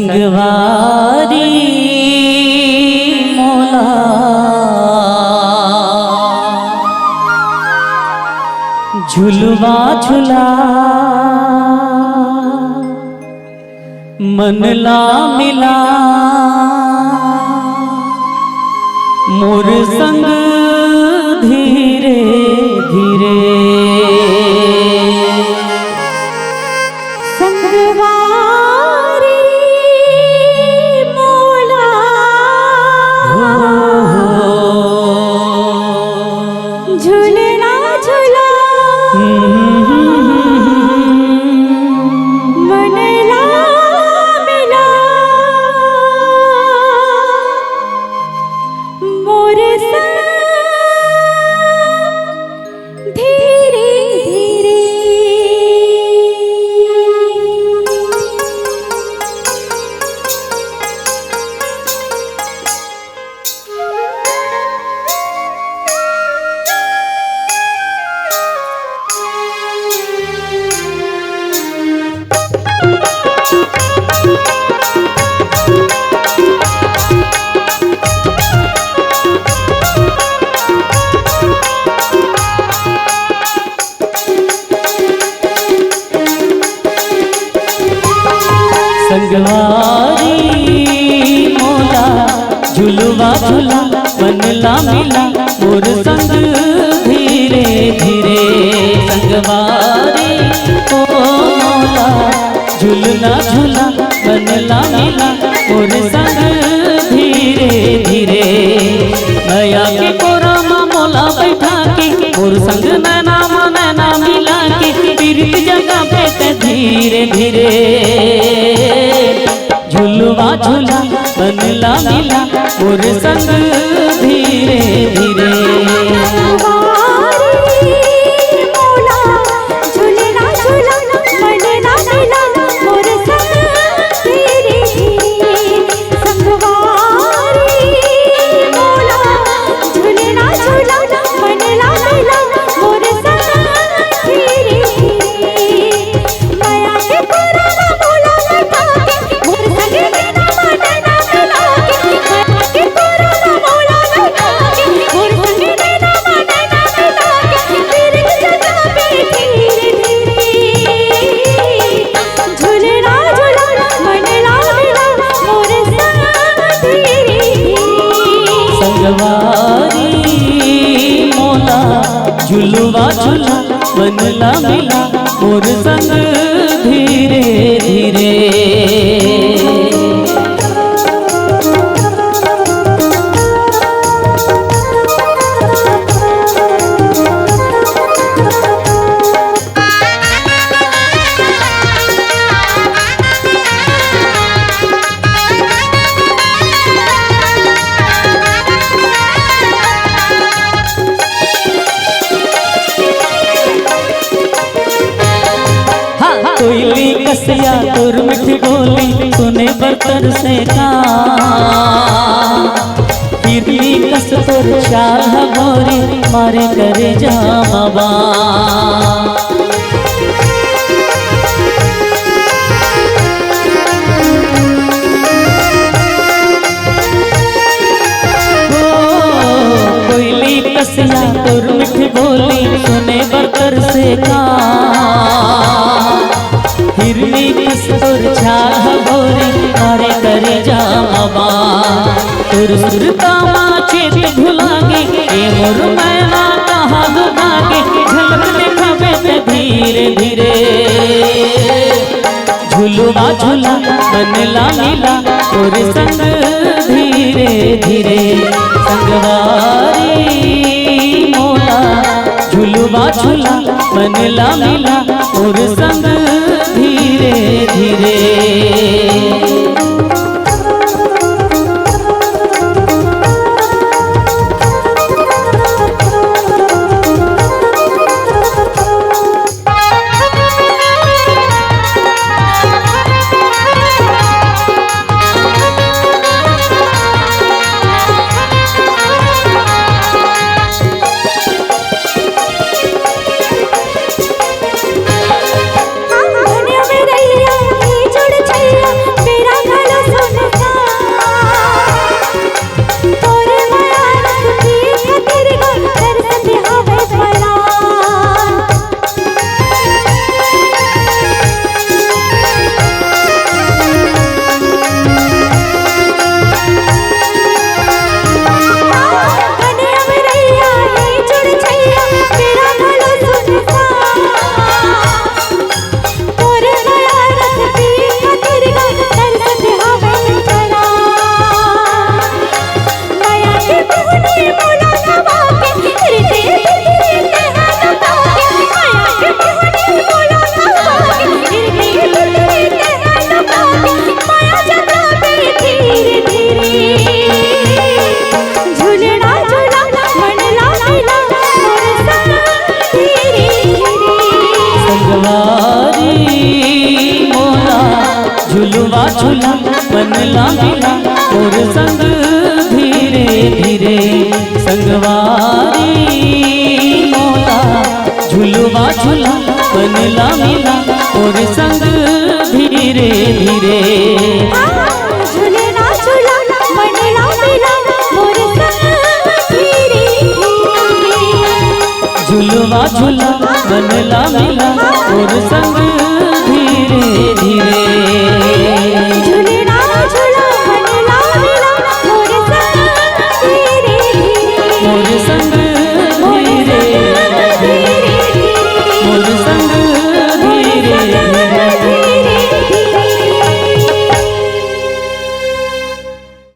संगवारी मोला झुलवा झुला मनला मिला मोर संग धीरे धीरे संगवारी मोला झुलवा झुला मनला मिला मोर संग धीरे धीरे संगवारी ओ मोला झुलना झुला मनला मिला मोर संग धीरे धीरे नया के कोरमा मोला बैठा के मोर संग नैना नैना मिला के पीरित जगह पे धीरे धीरे झुलवा झुला बनला मिला मोर संग धीरे धीरे झुलवा झुला बनला मिला मोर संग धीरे धीरे कोयली कसिया तुर मिठी बोली तूने बर्तर से का हिरनी कस तुर शाह गोरी मारे करे जामवा कोयली कसिया तुर मिठी बोली तूने बर्तर से का हिरनी कस्तूर छाह गोरी मारे करे जामवा तुर सुरता चेत भुलागे ए मोर मैना कहाँ दुबागे झलक दिखावे ते धीरे धीरे झुलवा झुला बनला मिला और संग धीरे धीरे संगवारी मोला झुलवा झुला बनला मिला और संग धीरे धीरे बनला मिला और संग धीरे धीरे संगवारी मोला झुलवा झुला बनला मिला और संग धीरे धीरे झूलना झूला बनला मिला मोर संग धीरे धीरे झुलवा झुला बनला मिला और संग धीरे धीरे